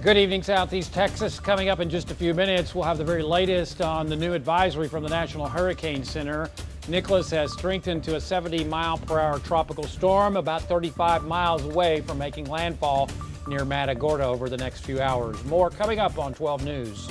Good evening, Southeast Texas. Coming up in just a few minutes, we'll have the very latest on the new advisory from the National Hurricane Center. Nicholas has strengthened to a 70-mile-per-hour tropical storm, about 35 miles away from making landfall near Matagorda over the next few hours. More coming up on 12 News.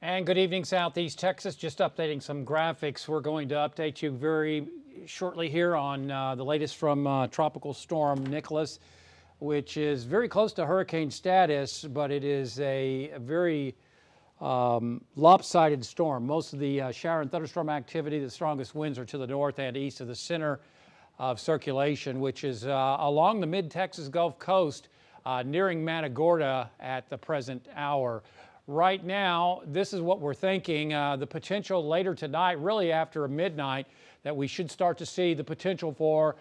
And good evening, Southeast Texas. Just updating some graphics. We're going to update you very shortly here on the latest from Tropical Storm Nicholas, which is very close to hurricane status, but it is a very lopsided storm. Most of the shower and thunderstorm activity, the strongest winds are to the north and east of the center of circulation, which is along the mid-Texas Gulf Coast, nearing Matagorda at the present hour. Right now, this is what we're thinking. The potential later tonight, really after midnight, that we should start to see the potential for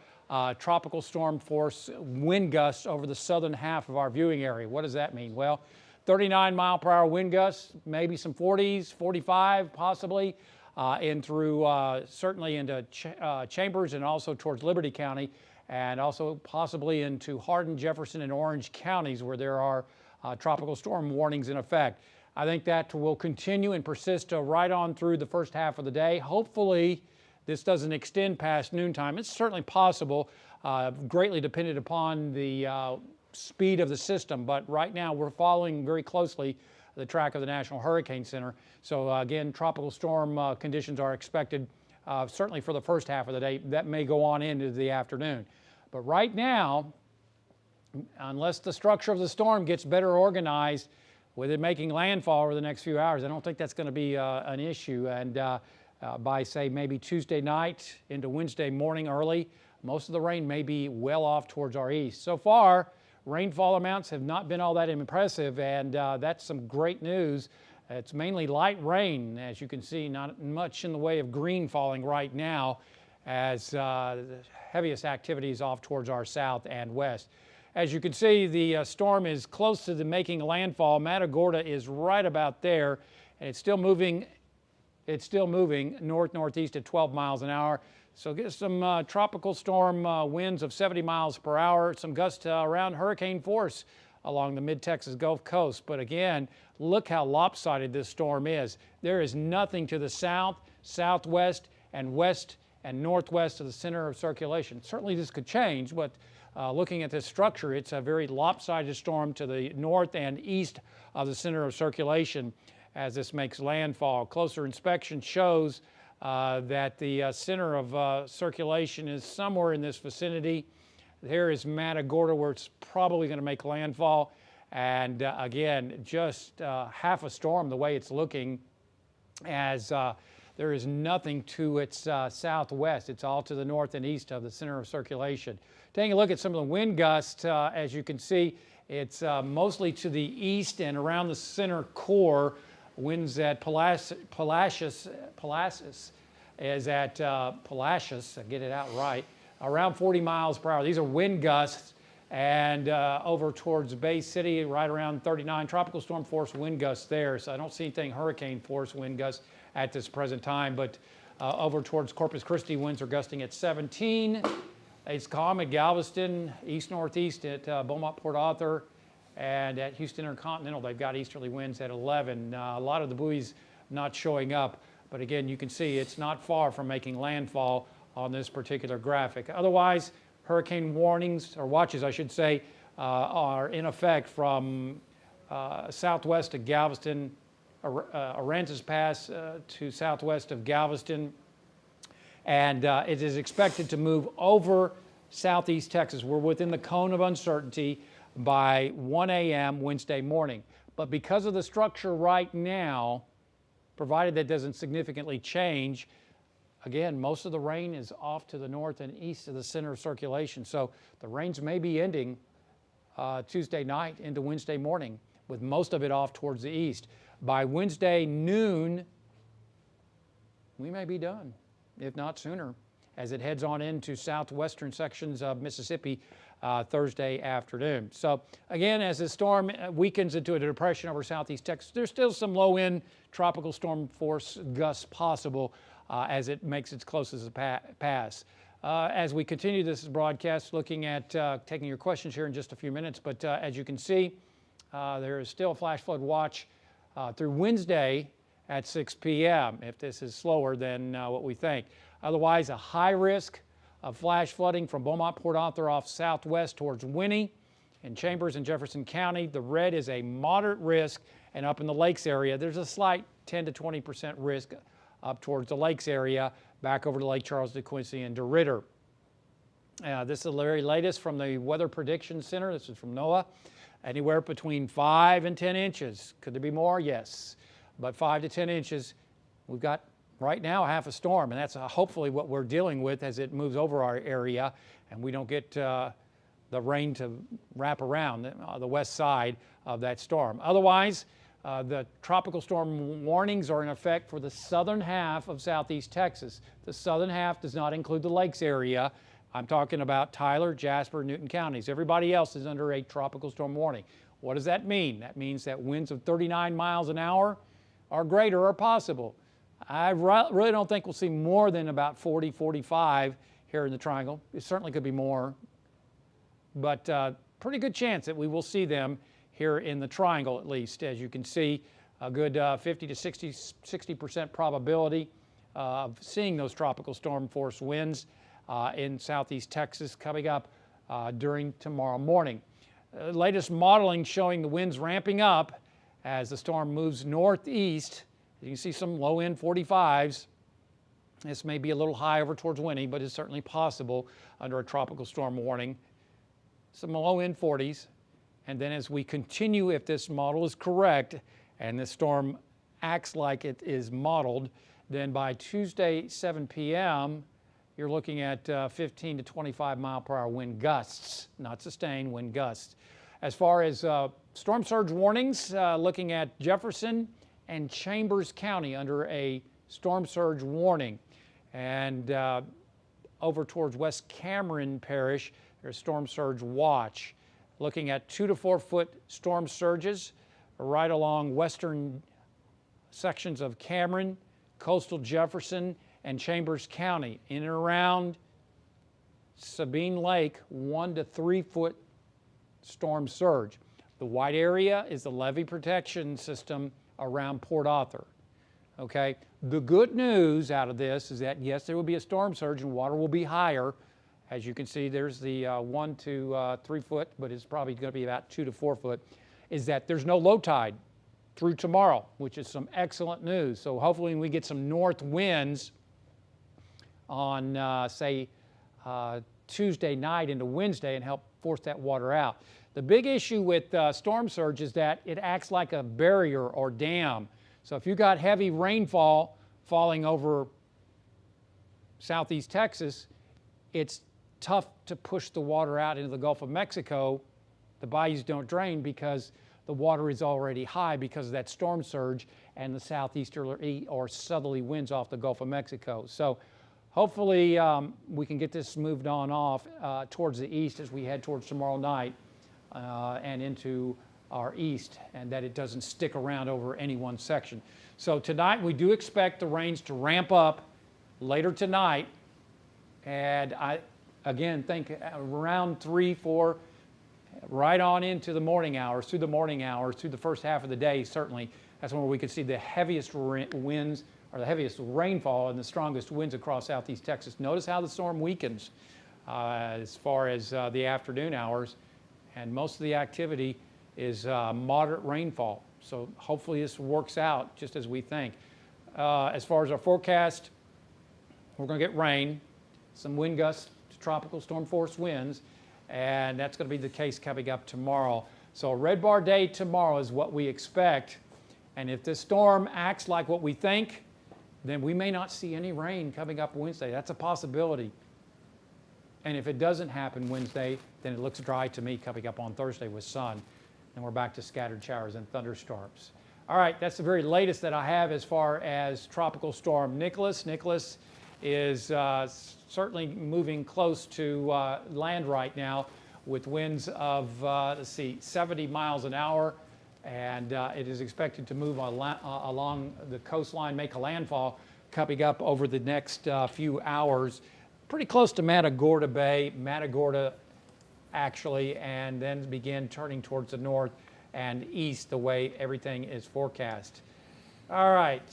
tropical storm force wind gusts over the southern half of our viewing area. What does that mean? Well, 39-mile-per-hour wind gusts, maybe some 40s, 45 possibly, and through certainly into Chambers and also towards Liberty County, and also possibly into Hardin, Jefferson, and Orange counties where there are tropical storm warnings in effect. I think that will continue and persist right on through the first half of the day. Hopefully, this doesn't extend past noontime. It's certainly possible, greatly dependent upon the speed of the system. But right now, we're following very closely the track of the National Hurricane Center. So again, tropical storm conditions are expected certainly for the first half of the day. That may go on into the afternoon. But right now, unless the structure of the storm gets better organized with it making landfall over the next few hours, I don't think that's going to be an issue. And by, say, maybe Tuesday night into Wednesday morning early, most of the rain may be well off towards our east. So far, rainfall amounts have not been all that impressive, and that's some great news. It's mainly light rain, as you can see, not much in the way of green falling right now, as the heaviest activity is off towards our south and west. As you can see, the storm is close to the making landfall. Matagorda is right about there, and it's still moving north-northeast at 12 miles an hour. So get some tropical storm winds of 70 miles per hour, some gusts around hurricane force along the mid-Texas Gulf Coast. But again, look how lopsided this storm is. There is nothing to the south, southwest, and west and northwest of the center of circulation. Certainly this could change, but looking at this structure, it's a very lopsided storm to the north and east of the center of circulation as this makes landfall. Closer inspection shows that the center of circulation is somewhere in this vicinity. Here is Matagorda, where it's probably going to make landfall. And again, just half a storm the way it's looking, as there is nothing to its southwest. It's all to the north and east of the center of circulation. Taking a look at some of the wind gusts, as you can see, it's mostly to the east and around the center core. Winds at Palacios is at Palacios, I get it out right, around 40 miles per hour. These are wind gusts, and over towards Bay City, right around 39, tropical storm force wind gusts there. So I don't see anything hurricane force wind gusts at this present time, but over towards Corpus Christi, winds are gusting at 17. It's calm at Galveston, east-northeast at Beaumont, Port Arthur, and at Houston Intercontinental, they've got easterly winds at 11. A lot of the buoys not showing up, but again, you can see it's not far from making landfall on this particular graphic. Otherwise, hurricane warnings, or watches I should say, are in effect from southwest of Galveston, Aransas Pass to southwest of Galveston, and it is expected to move over southeast Texas. We're within the cone of uncertainty by 1 a.m. Wednesday morning. But because of the structure right now, provided that doesn't significantly change, again, most of the rain is off to the north and east of the center of circulation. So the rains may be ending Tuesday night into Wednesday morning, with most of it off towards the east. By Wednesday noon, we may be done, if not sooner, as it heads on into southwestern sections of Mississippi Thursday afternoon. So again, as the storm weakens into a depression over southeast Texas, there's still some low-end tropical storm force gusts possible as it makes its closest pass. As we continue this broadcast, looking at taking your questions here in just a few minutes, but as you can see, there is still a flash flood watch through Wednesday at 6 p.m. if this is slower than what we think. Otherwise, a high risk of flash flooding from Beaumont, Port Arthur off southwest towards Winnie in Chambers and Jefferson County. The red is a moderate risk, and up in the lakes area, there's a slight 10 to 20% risk up towards the lakes area, back over to Lake Charles, DeQuincy, and DeRidder. This is the very latest from the Weather Prediction Center. This is from NOAA. Anywhere between 5 and 10 inches. Could there be more? Yes. But 5 to 10 inches, we've got right now half a storm, and that's hopefully what we're dealing with as it moves over our area and we don't get the rain to wrap around the west side of that storm. Otherwise, the tropical storm warnings are in effect for the southern half of southeast Texas. The southern half does not include the lakes area. I'm talking about Tyler, Jasper, Newton counties. Everybody else is under a tropical storm warning. What does that mean? That means that winds of 39 miles an hour or greater are possible. I really don't think we'll see more than about 40, 45 here in the Triangle. It certainly could be more, but pretty good chance that we will see them here in the Triangle at least. As you can see, a good 50 to 60% probability of seeing those tropical storm force winds in southeast Texas coming up during tomorrow morning. Latest modeling showing the winds ramping up as the storm moves northeast. You can see some low-end 45s. This may be a little high over towards Winnie, but it's certainly possible under a tropical storm warning. Some low-end 40s. And then as we continue, if this model is correct and the storm acts like it is modeled, then by Tuesday 7 p.m., you're looking at 15 to 25 mile per hour wind gusts, not sustained, wind gusts. As far as storm surge warnings, looking at Jefferson and Chambers County under a storm surge warning. And over towards West Cameron Parish, there's storm surge watch. Looking at 2 to 4 foot storm surges right along western sections of Cameron, coastal Jefferson, and Chambers County. In and around Sabine Lake, 1 to 3 foot storm surge. The white area is the levee protection system around Port Arthur. Okay, The good news out of this is that, yes, there will be a storm surge and water will be higher. As you can see, there's the 1 to 3 foot, but it's probably going to be about 2 to 4 foot, is that there's no low tide through tomorrow, which is some excellent news. So hopefully we get some north winds on, say, Tuesday night into Wednesday and help force that water out. The big issue with storm surge is that it acts like a barrier or dam. So if you got heavy rainfall falling over southeast Texas, it's tough to push the water out into the Gulf of Mexico. The bayous don't drain because the water is already high because of that storm surge and the southeasterly or southerly winds off the Gulf of Mexico. So hopefully we can get this moved on off towards the east as we head towards tomorrow night and into our east, and that it doesn't stick around over any one section. So tonight we do expect the rains to ramp up later tonight, and I again think around 3, 4, right on into the morning hours, through the first half of the day. Certainly that's when we could see the heaviest winds or the heaviest rainfall and the strongest winds across southeast Texas. Notice how the storm weakens as far as the afternoon hours, and most of the activity is moderate rainfall. So hopefully this works out just as we think. As far as our forecast, we're going to get rain, some wind gusts to tropical storm force winds, and that's going to be the case coming up tomorrow. So a red bar day tomorrow is what we expect, and if this storm acts like what we think, then we may not see any rain coming up Wednesday. That's a possibility. And if it doesn't happen Wednesday, then it looks dry to me coming up on Thursday with sun. And we're back to scattered showers and thunderstorms. All right, that's the very latest that I have as far as Tropical Storm Nicholas. Nicholas is certainly moving close to land right now with winds of, 70 miles an hour. And it is expected to move along the coastline, make a landfall coming up over the next few hours, pretty close to Matagorda actually, and then begin turning towards the north and east the way everything is forecast. All right,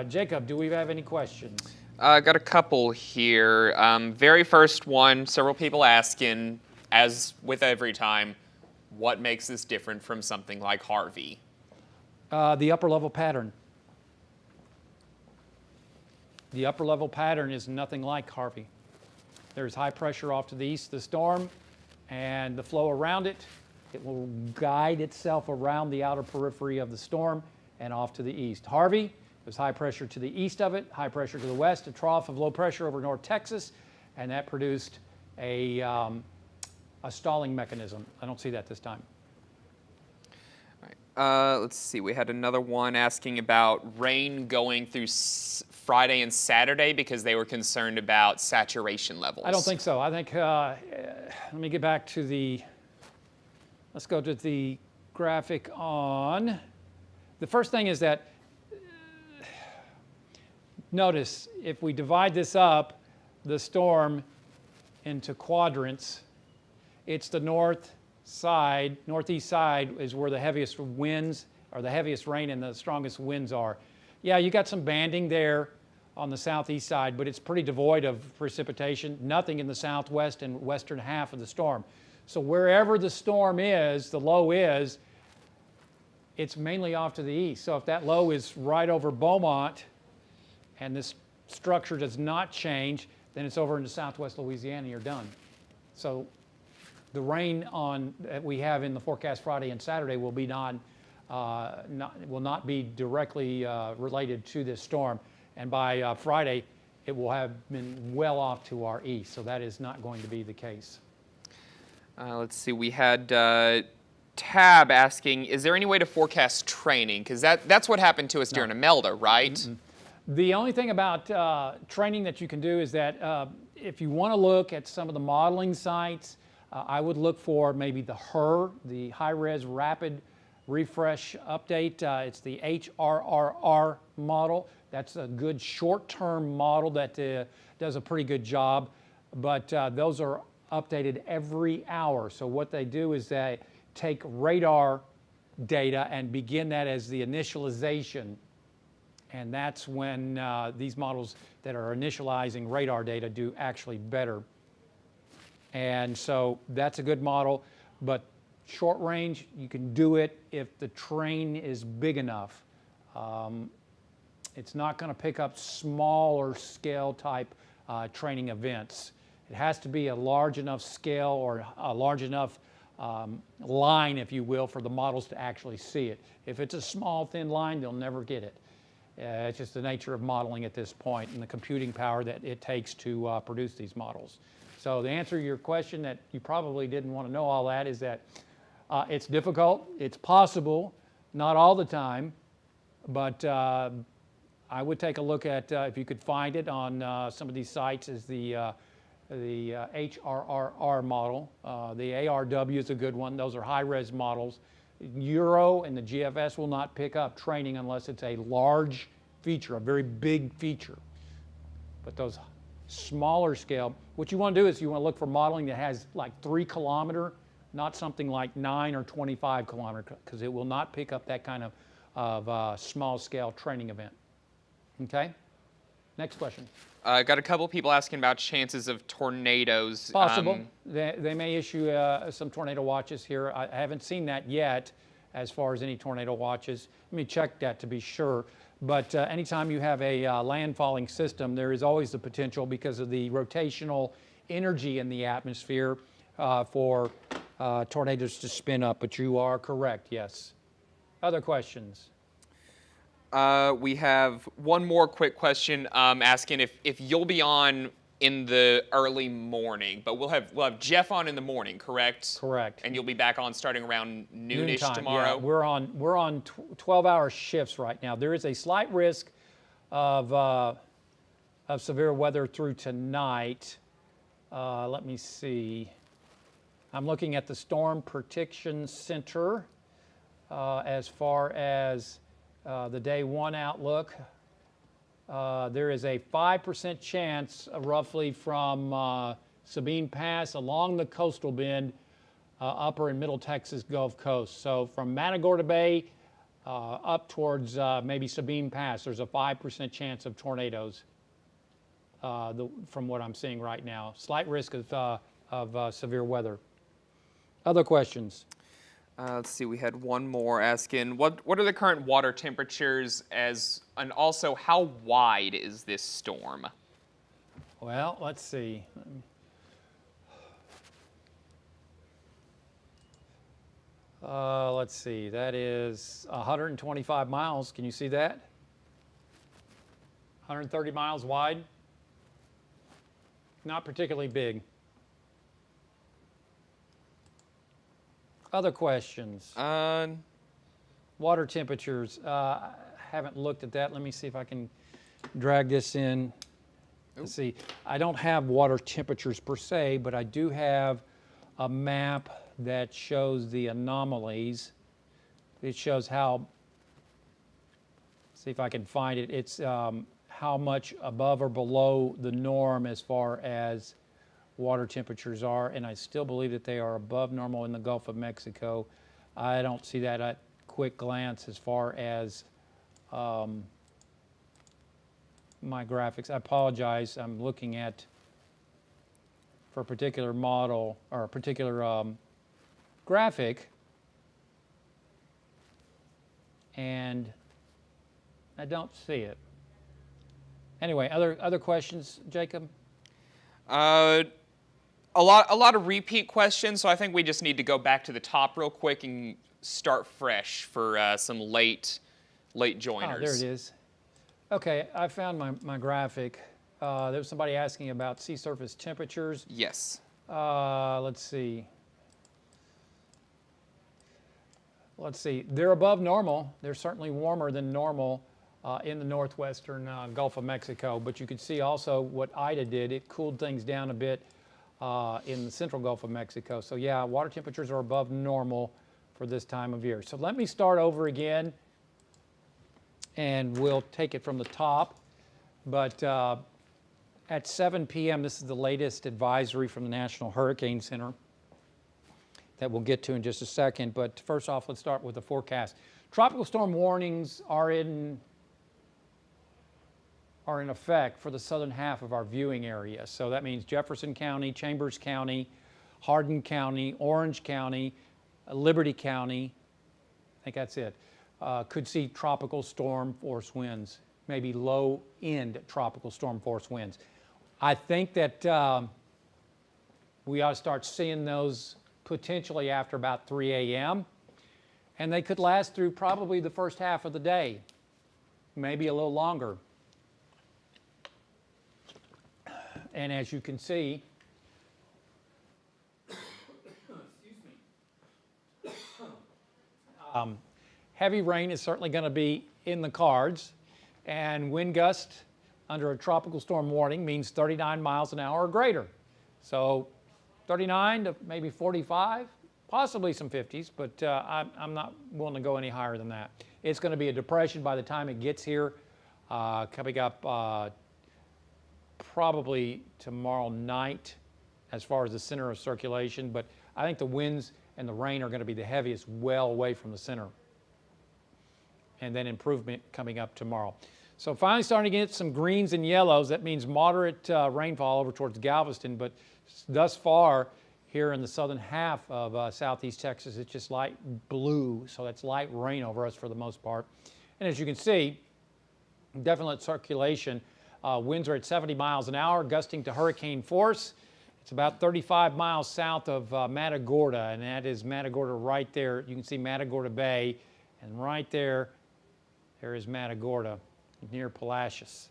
Jacob, do we have any questions? I got a couple here. Very first one, several people asking, as with every time, what makes this different from something like Harvey? The upper level pattern. The upper level pattern is nothing like Harvey. There's high pressure off to the east of the storm, and the flow around it. It will guide itself around the outer periphery of the storm and off to the east. Harvey, there's high pressure to the east of it, high pressure to the west, a trough of low pressure over North Texas, and that produced a stalling mechanism. I don't see that this time. All right. Let's see. We had another one asking about rain going through Friday and Saturday because they were concerned about saturation levels. I don't think so. I think, let me get back to the, let's go to the graphic on. The first thing is that, notice, if we divide this up, the storm into quadrants, it's the northeast side is where the heaviest winds or the heaviest rain and the strongest winds are. Yeah, you got some banding there on the southeast side, but it's pretty devoid of precipitation. Nothing in the southwest and western half of the storm. So wherever the storm is, the low is, it's mainly off to the east. So if that low is right over Beaumont and this structure does not change, then it's over into southwest Louisiana, you're done. So the rain that we have in the forecast Friday and Saturday will be will not be directly related to this storm. And by Friday, it will have been well off to our east. So that is not going to be the case. Let's see. We had Tab asking, is there any way to forecast training? Because that's what happened to us during Imelda, right? Mm-hmm. The only thing about training that you can do is that if you want to look at some of the modeling sites, I would look for maybe the HRR, the High-Res Rapid Refresh Update. It's the HRRR model. That's a good short-term model that does a pretty good job, but those are updated every hour. So what they do is they take radar data and begin that as the initialization, And that's when these models that are initializing radar data do actually better. And so that's a good model, but short range, you can do it if the terrain is big enough. It's not going to pick up smaller scale type training events. It has to be a large enough scale or a large enough line, if you will, for the models to actually see it. If it's a small, thin line, they'll never get it. It's just the nature of modeling at this point and the computing power that it takes to produce these models. So the answer to your question that you probably didn't want to know all that is that it's difficult, it's possible, not all the time, but I would take a look at, if you could find it on some of these sites, is the HRRR model. The ARW is a good one. Those are high-res models. Euro and the GFS will not pick up training unless it's a large feature, a very big feature. But those smaller scale, what you want to do is you want to look for modeling that has like 3 kilometer, not something like 9 or 25 kilometer, because it will not pick up that kind of small scale training event. Okay? Next question. I got a couple people asking about chances of tornadoes. Possible. They may issue some tornado watches here. I haven't seen that yet as far as any tornado watches. Let me check that to be sure. But anytime you have a landfalling system, there is always the potential, because of the rotational energy in the atmosphere, for tornadoes to spin up. But you are correct, yes. Other questions? We have one more quick question asking if you'll be on in the early morning, but we'll have Jeff on in the morning, correct? Correct. And you'll be back on starting around noonish Noontime, tomorrow. Yeah, we're on 12-hour shifts right now. There is a slight risk of severe weather through tonight. Let me see. I'm looking at the Storm Protection Center as far as the day 1 outlook. There is a 5% chance, roughly from Sabine Pass along the coastal bend, upper and middle Texas Gulf Coast. So from Matagorda Bay up towards maybe Sabine Pass, there's a 5% chance of tornadoes from what I'm seeing right now. Slight risk of severe weather. Other questions? Let's see, we had one more asking, what are the current water temperatures, and also how wide is this storm? Well, let's see. Let's see, that is 125 miles. Can you see that? 130 miles wide. Not particularly big. Other questions? Water temperatures. Haven't looked at that. Let me see if I can drag this in. Let's see. I don't have water temperatures per se, but I do have a map that shows the anomalies. It shows how, see if I can find it. It's how much above or below the norm as far as water temperatures are, and I still believe that they are above normal in the Gulf of Mexico. I don't see that at quick glance as far as my graphics. I apologize. I'm looking at, for a particular model or a particular graphic, and I don't see it. Anyway, other questions, Jacob? A lot of repeat questions, so I think we just need to go back to the top real quick and start fresh for some late joiners. Oh, there it is. Okay, I found my graphic. There was somebody asking about sea surface temperatures. Yes. Let's see. They're above normal. They're certainly warmer than normal in the northwestern Gulf of Mexico. But you could see also what Ida did. It cooled things down a bit in the central Gulf of Mexico. So yeah, water temperatures are above normal for this time of year. So let me start over again, and we'll take it from the top. But at 7 p.m., this is the latest advisory from the National Hurricane Center that we'll get to in just a second. But first off, let's start with the forecast. Tropical storm warnings are in are in effect for the southern half of our viewing area. So that means Jefferson County, Chambers County, Hardin County, Orange County, Liberty County, I think that's it, could see tropical storm force winds, maybe low-end tropical storm force winds. I think that we ought to start seeing those potentially after about 3 a.m., and they could last through probably the first half of the day, maybe a little longer. And as you can see, heavy rain is certainly going to be in the cards, and wind gust under a tropical storm warning means 39 miles an hour or greater. So 39 to maybe 45, possibly some 50s, but I'm not willing to go any higher than that. It's going to be a depression by the time it gets here, coming up probably tomorrow night as far as the center of circulation, but I think the winds and the rain are going to be the heaviest well away from the center. And then improvement coming up tomorrow. So finally starting to get some greens and yellows. That means moderate rainfall over towards Galveston, but thus far here in the southern half of southeast Texas, it's just light blue, so that's light rain over us for the most part. And as you can see, definite circulation. Winds are at 70 miles an hour, gusting to hurricane force. It's about 35 miles south of Matagorda, and that is Matagorda right there. You can see Matagorda Bay, and right there, there is Matagorda near Palacios.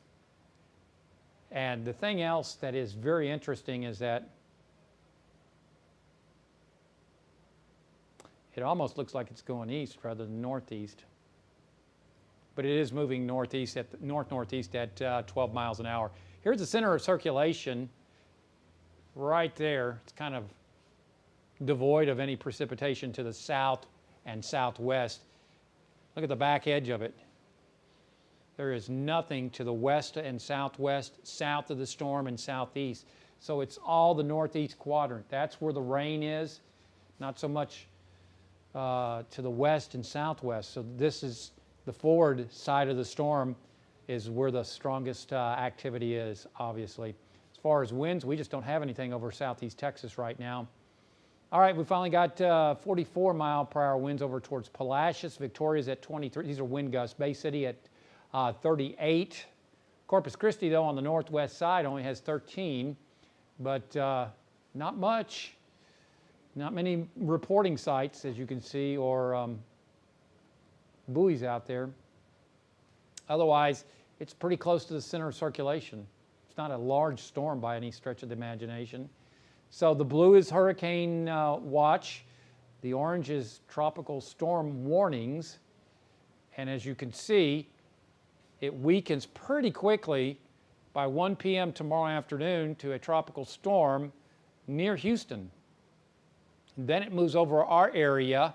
And the thing else that is very interesting is that it almost looks like it's going east rather than northeast. But it is moving northeast at north-northeast at 12 miles an hour. Here's the center of circulation right there. It's kind of devoid of any precipitation to the south and southwest. Look at the back edge of it. There is nothing to the west and southwest, south of the storm and southeast. So it's all the northeast quadrant. That's where the rain is, not so much to the west and southwest. So this is the forward side of the storm is where the strongest activity is, obviously. As far as winds, we just don't have anything over southeast Texas right now. All right, we finally got 44 mile per hour winds over towards Palacios. Victoria's at 23. These are wind gusts. Bay City at 38. Corpus Christi, though, on the northwest side only has 13, but not much. Not many reporting sites, as you can see, or buoys out there. Otherwise, it's pretty close to the center of circulation. It's not a large storm by any stretch of the imagination. So the blue is hurricane watch. The orange is tropical storm warnings. And as you can see, it weakens pretty quickly by 1 p.m. tomorrow afternoon to a tropical storm near Houston. And then it moves over our area.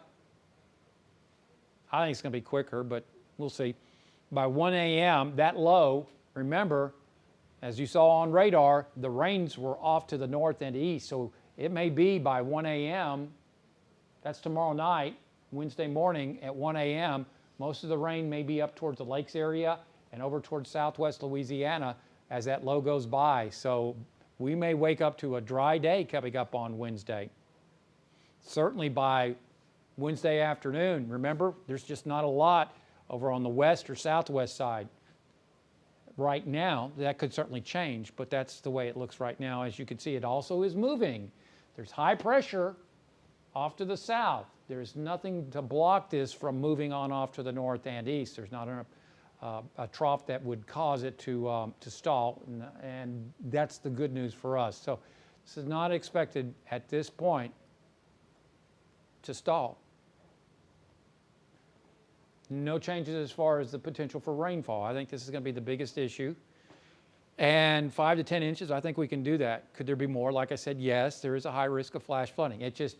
I think it's going to be quicker, but we'll see. By 1 a.m., that low, remember, as you saw on radar, the rains were off to the north and east. So it may be by 1 a.m., that's tomorrow night, Wednesday morning at 1 a.m., most of the rain may be up towards the lakes area and over towards southwest Louisiana as that low goes by. So we may wake up to a dry day coming up on Wednesday. Certainly by Wednesday afternoon, remember, there's just not a lot over on the west or southwest side. Right now, that could certainly change, but that's the way it looks right now. As you can see, it also is moving. There's high pressure off to the south. There's nothing to block this from moving on off to the north and east. There's not a trough that would cause it to stall, and that's the good news for us. So this is not expected at this point to stall. No changes as far as the potential for rainfall. I think this is going to be the biggest issue. And 5 to 10 inches, I think we can do that. Could there be more? Like I said, yes, there is a high risk of flash flooding. It just,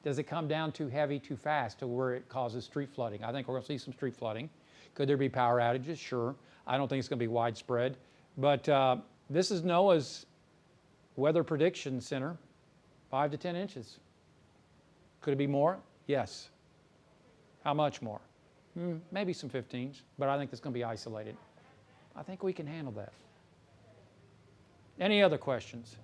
does it come down too heavy, too fast to where it causes street flooding? I think we're going to see some street flooding. Could there be power outages? Sure. I don't think it's going to be widespread. But this is NOAA's Weather Prediction Center, 5 to 10 inches. Could it be more? Yes. How much more? Maybe some 15s, but I think it's going to be isolated. I think we can handle that. Any other questions?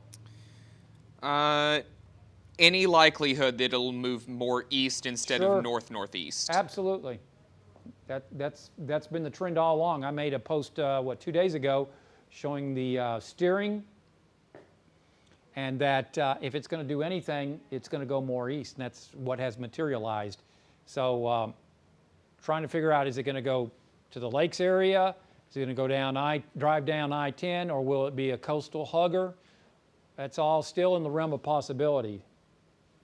Any likelihood that it'll move more east instead Sure. of north-northeast? Absolutely. That's been the trend all along. I made a post, 2 days ago showing the steering, and that if it's going to do anything, it's going to go more east, and that's what has materialized. So trying to figure out, is it going to go to the lakes area? Is it going to go down drive down I-10, or will it be a coastal hugger? That's all still in the realm of possibility.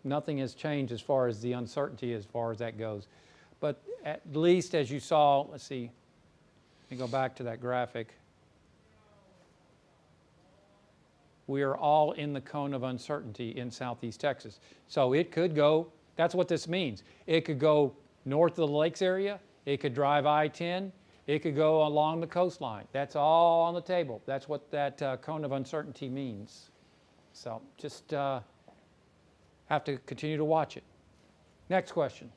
Nothing has changed as far as the uncertainty as far as that goes. But at least as you saw, let's see, let me go back to that graphic. We are all in the cone of uncertainty in southeast Texas. So it could go, that's what this means. It could go north of the lakes area, it could drive I-10, it could go along the coastline. That's all on the table. That's what that cone of uncertainty means. So just have to continue to watch it. Next question.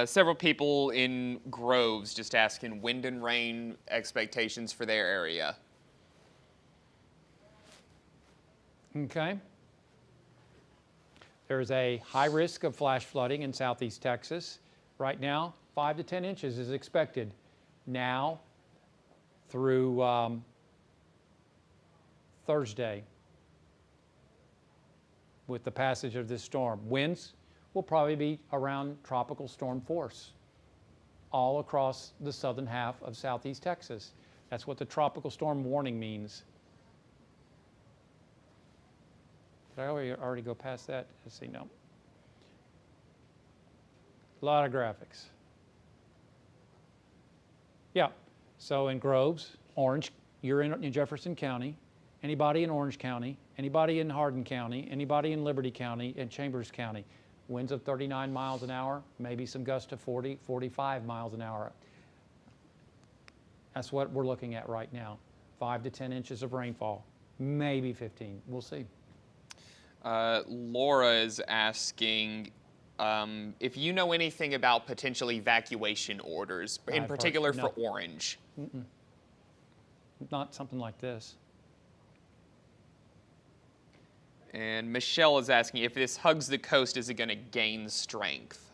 Several people in Groves just asking wind and rain expectations for their area. Okay. There's a high risk of flash flooding in southeast Texas. Right now, 5 to 10 inches is expected now through Thursday with the passage of this storm. Winds will probably be around tropical storm force all across the southern half of southeast Texas. That's what the tropical storm warning means. Did I already go past that? Let's see, no. A lot of graphics. Yeah, so in Groves, Orange, you're in Jefferson County. Anybody in Orange County, anybody in Hardin County, anybody in Liberty County, and Chambers County. Winds of 39 miles an hour, maybe some gusts to 40, 45 miles an hour. That's what we're looking at right now. 5 to 10 inches of rainfall, maybe 15. We'll see. Laura is asking if you know anything about potential evacuation orders, in particular for Orange. Not something like this. And Michelle is asking, if this hugs the coast, is it going to gain strength?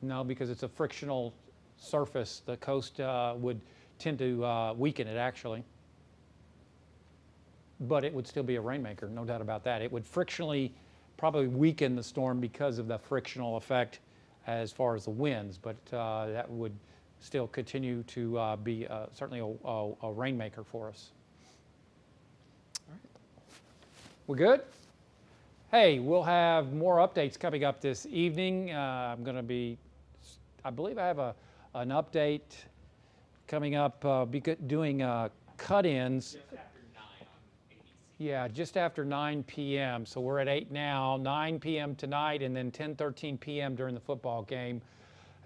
No, because it's a frictional surface. The coast would tend to weaken it, actually. But it would still be a rainmaker, no doubt about that. It would frictionally probably weaken the storm because of the frictional effect as far as the winds, but that would still continue to be certainly a rainmaker for us. All right. We're good? Hey, we'll have more updates coming up this evening. I'm going to be, I believe I have an update coming up, doing cut-ins. Yeah, just after 9 p.m. So we're at 8 now, 9 p.m. tonight, and then 10:13 p.m. during the football game.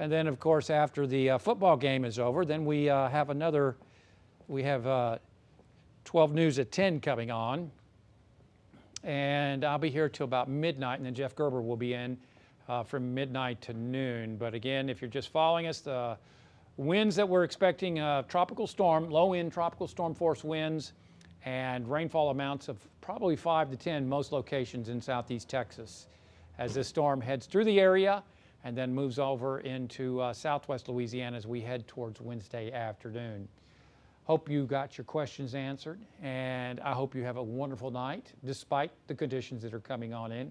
And then, of course, after the football game is over, then we have 12 News at 10 coming on. And I'll be here till about midnight, and then Jeff Gerber will be in from midnight to noon. But again, if you're just following us, the winds that we're expecting, tropical storm, low-end tropical storm force winds, and rainfall amounts of probably 5 to 10 most locations in southeast Texas as this storm heads through the area and then moves over into southwest Louisiana as we head towards Wednesday afternoon. Hope you got your questions answered, and I hope you have a wonderful night despite the conditions that are coming on in.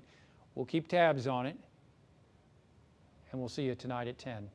We'll keep tabs on it, and we'll see you tonight at 10.